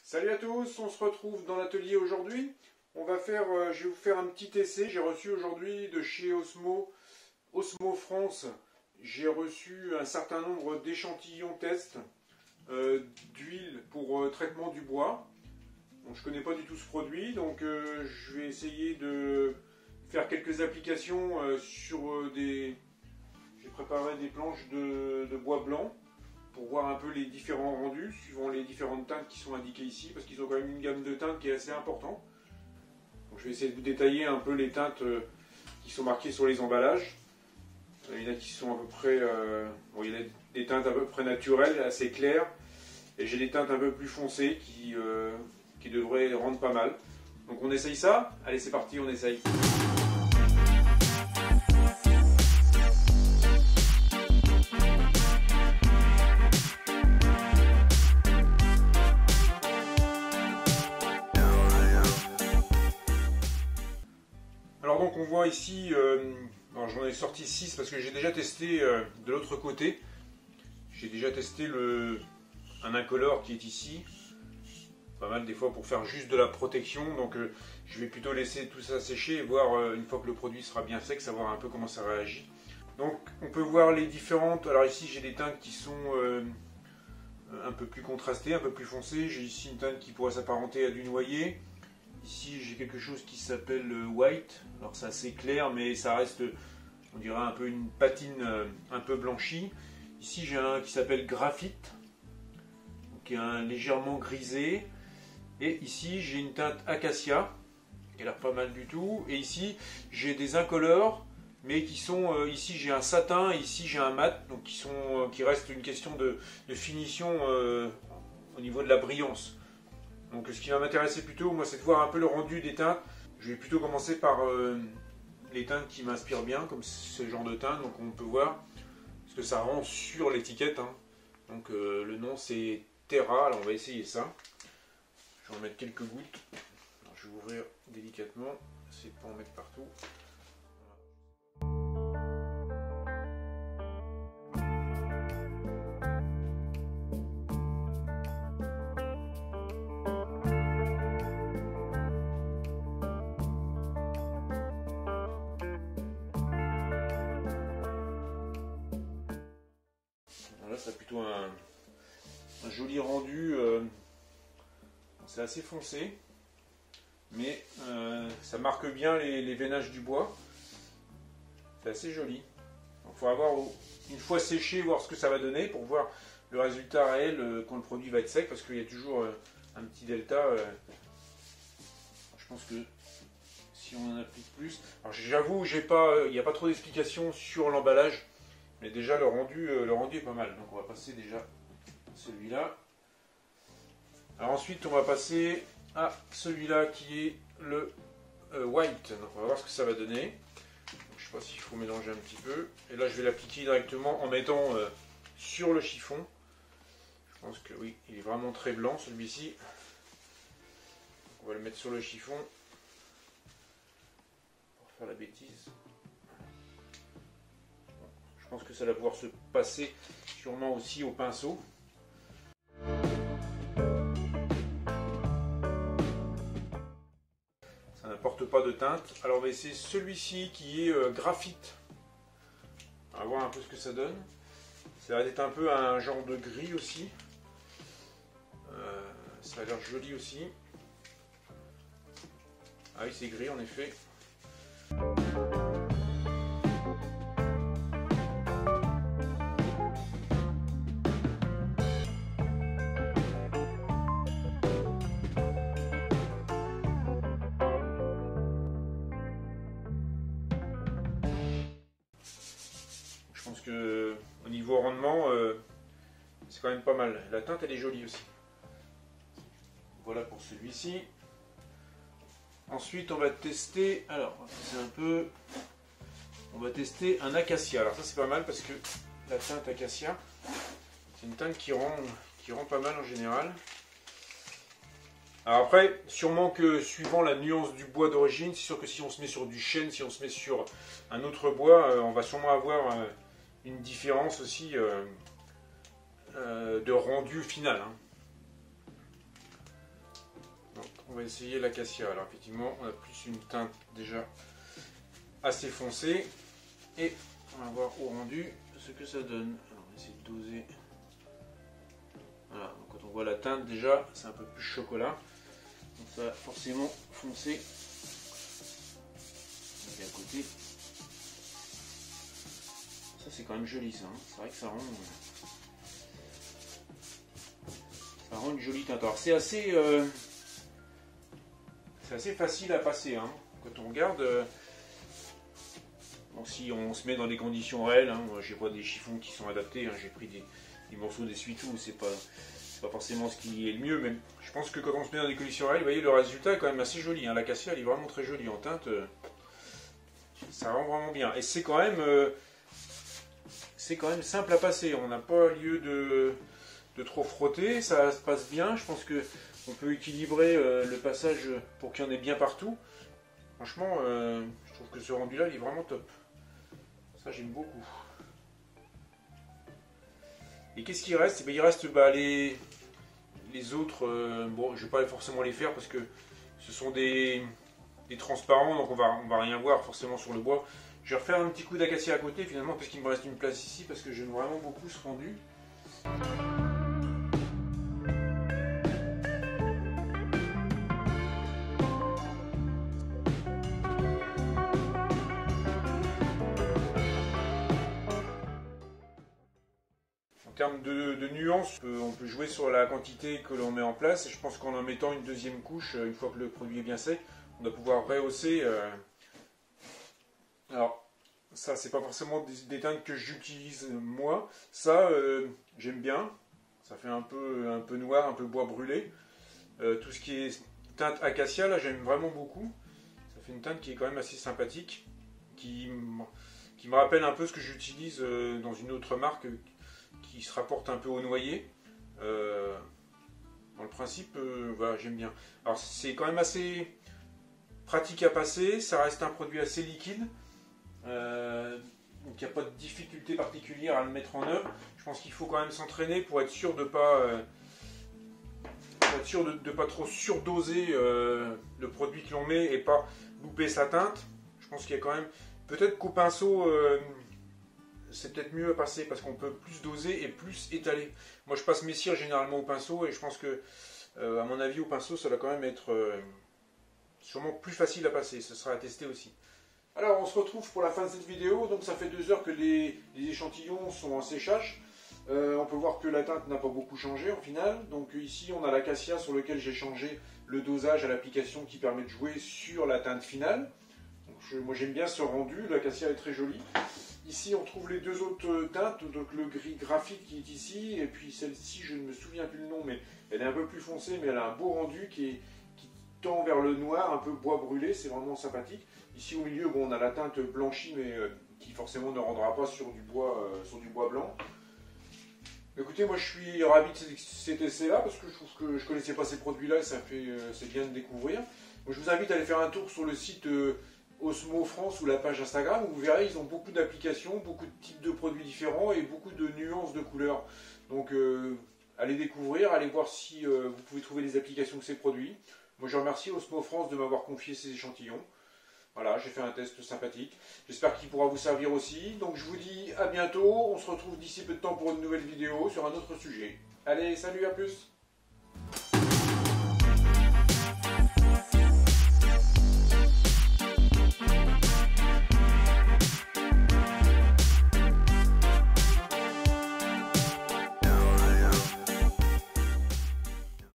Salut à tous, on se retrouve dans l'atelier aujourd'hui. Je vais vous faire un petit essai. J'ai reçu aujourd'hui de chez Osmo France, j'ai reçu un certain nombre d'échantillons tests d'huile pour traitement du bois. Donc, je ne connais pas du tout ce produit, donc je vais essayer de faire quelques applications sur des... J'ai préparé des planches de bois blanc pour voir un peu les différents rendus, suivant les différentes teintes qui sont indiquées ici, parce qu'ils ont quand même une gamme de teintes qui est assez importante. Donc, je vais essayer de vous détailler un peu les teintes qui sont marquées sur les emballages. Il y en a qui sont à peu près... bon, il y a des teintes à peu près naturelles, assez claires, et j'ai des teintes un peu plus foncées qui devraient rendre pas mal. Donc on essaye ça. Allez, c'est parti, on essaye. Alors donc on voit ici, j'en ai sorti 6 parce que j'ai déjà testé de l'autre côté. J'ai déjà testé un incolore qui est ici. Pas mal des fois pour faire juste de la protection. Donc je vais plutôt laisser tout ça sécher et voir une fois que le produit sera bien sec, savoir un peu comment ça réagit. Donc on peut voir les différentes. Alors ici j'ai des teintes qui sont un peu plus contrastées, un peu plus foncées. J'ai ici une teinte qui pourrait s'apparenter à du noyer. Ici j'ai quelque chose qui s'appelle white, alors c'est assez clair mais ça reste, on dirait un peu une patine un peu blanchie. Ici j'ai un qui s'appelle graphite, qui est un légèrement grisé. Et ici j'ai une teinte acacia, qui a l'air pas mal du tout. Et ici j'ai des incolores, mais qui sont, ici j'ai un satin et ici j'ai un mat, donc qui reste une question de finition au niveau de la brillance. Donc ce qui va m'intéresser plutôt, moi, c'est de voir un peu le rendu des teintes. Je vais plutôt commencer par les teintes qui m'inspirent bien, comme ce genre de teinte. Donc on peut voir ce que ça rend sur l'étiquette. Hein. Donc le nom c'est Terra, alors on va essayer ça. Je vais en mettre quelques gouttes. Alors, je vais ouvrir délicatement, essayer de ne pas en mettre partout. Là, ça a plutôt un joli rendu. C'est assez foncé, mais ça marque bien les veinages du bois. C'est assez joli. Il faut avoir, une fois séché, voir ce que ça va donner pour voir le résultat réel quand le produit va être sec, parce qu'il y a toujours un petit delta. Je pense que si on en applique plus... Alors j'avoue, il n'y a pas trop d'explications sur l'emballage. Mais déjà le rendu est pas mal, donc on va passer déjà à celui-là. Alors ensuite on va passer à celui-là qui est le white, donc on va voir ce que ça va donner. Donc, je ne sais pas s'il faut mélanger un petit peu. Et là je vais l'appliquer directement en mettant sur le chiffon. Je pense que oui, il est vraiment très blanc celui-ci. On va le mettre sur le chiffon pour faire la bêtise. Je pense que ça va pouvoir se passer sûrement aussi au pinceau. Ça n'apporte pas de teinte. Alors on va essayer celui-ci qui est graphite. On va voir un peu ce que ça donne. Ça va être un peu un genre de gris aussi. Ça a l'air joli aussi. Ah oui, c'est gris en effet. Je pense que au niveau rendement, c'est quand même pas mal. La teinte elle est jolie aussi. Voilà pour celui-ci. Ensuite on va tester, alors c'est un peu, on va tester un acacia. Alors ça c'est pas mal parce que la teinte acacia, c'est une teinte qui rend pas mal en général. Alors après, sûrement que suivant la nuance du bois d'origine, c'est sûr que si on se met sur du chêne, si on se met sur un autre bois, on va sûrement avoir une différence aussi de rendu final. Hein. va essayer l'acacia. Alors effectivement, on a plus une teinte déjà assez foncée. Et on va voir au rendu ce que ça donne. Alors on va essayer de doser. Voilà, donc quand on voit la teinte déjà, c'est un peu plus chocolat. Donc ça va forcément foncer. Et à côté. Ça c'est quand même joli ça. Hein. C'est vrai que ça rend une jolie teinte. Alors c'est assez facile à passer. Hein. Quand on regarde. Bon, si on se met dans des conditions réelles, hein, j'ai pas des chiffons qui sont adaptés. Hein, j'ai pris des morceaux d'essuie-tout. C'est pas forcément ce qui est le mieux. Mais je pense que quand on se met dans des conditions réelles, vous voyez le résultat est quand même assez joli. Hein. L'acacia elle est vraiment très jolie en teinte. Ça rend vraiment bien. Et c'est quand même simple à passer. On n'a pas lieu de trop frotter. Ça se passe bien. Je pense que on peut équilibrer le passage pour qu'il y en ait bien partout. Franchement, je trouve que ce rendu-là, il est vraiment top. Ça, j'aime beaucoup. Et qu'est-ce qu'il reste? Il reste les autres. Bon, je ne vais pas forcément les faire parce que ce sont des transparents, donc on va rien voir forcément sur le bois. Je vais refaire un petit coup d'acacia à côté finalement parce qu'il me reste une place ici parce que j'aime vraiment beaucoup ce rendu. En termes de nuances, on peut jouer sur la quantité que l'on met en place. Et je pense qu'en mettant une deuxième couche, une fois que le produit est bien sec, on va pouvoir rehausser. Alors, ça, c'est pas forcément des teintes que j'utilise moi. Ça, j'aime bien. Ça fait un peu noir, un peu bois brûlé. Tout ce qui est teinte acacia, là, j'aime vraiment beaucoup. Ça fait une teinte qui est quand même assez sympathique, qui me rappelle un peu ce que j'utilise dans une autre marque qui se rapporte un peu au noyer. Dans le principe, voilà, j'aime bien. Alors c'est quand même assez pratique à passer, ça reste un produit assez liquide, donc il n'y a pas de difficulté particulière à le mettre en œuvre. Je pense qu'il faut quand même s'entraîner pour être sûr de pas trop surdoser le produit que l'on met et pas louper sa teinte. Je pense qu'il y a quand même, peut-être qu'au pinceau, c'est peut-être mieux à passer parce qu'on peut plus doser et plus étaler. Moi je passe mes cires généralement au pinceau et je pense que à mon avis au pinceau ça va quand même être sûrement plus facile à passer, ce sera à tester aussi. Alors on se retrouve pour la fin de cette vidéo, donc ça fait 2 heures que les échantillons sont en séchage. On peut voir que la teinte n'a pas beaucoup changé en final. Donc ici on a l'acacia sur lequel j'ai changé le dosage à l'application qui permet de jouer sur la teinte finale. Donc, moi j'aime bien ce rendu, l'acacia est très joli. Ici on trouve les deux autres teintes, donc le gris graphite qui est ici, et puis celle-ci je ne me souviens plus le nom, mais elle est un peu plus foncée, mais elle a un beau rendu qui tend vers le noir, un peu bois brûlé, c'est vraiment sympathique. Ici au milieu, bon, on a la teinte blanchie, mais qui forcément ne rendra pas sur du bois blanc. Écoutez, moi je suis ravi de cet essai-là, parce que je trouve que je ne connaissais pas ces produits-là, et c'est bien de découvrir. Donc, je vous invite à aller faire un tour sur le site Osmo France ou la page Instagram, où vous verrez, ils ont beaucoup d'applications, beaucoup de types de produits différents et beaucoup de nuances de couleurs. Donc allez découvrir, allez voir si vous pouvez trouver des applications de ces produits. Moi je remercie Osmo France de m'avoir confié ces échantillons. Voilà, j'ai fait un test sympathique. J'espère qu'il pourra vous servir aussi. Donc je vous dis à bientôt. On se retrouve d'ici peu de temps pour une nouvelle vidéo sur un autre sujet. Allez, salut, à plus!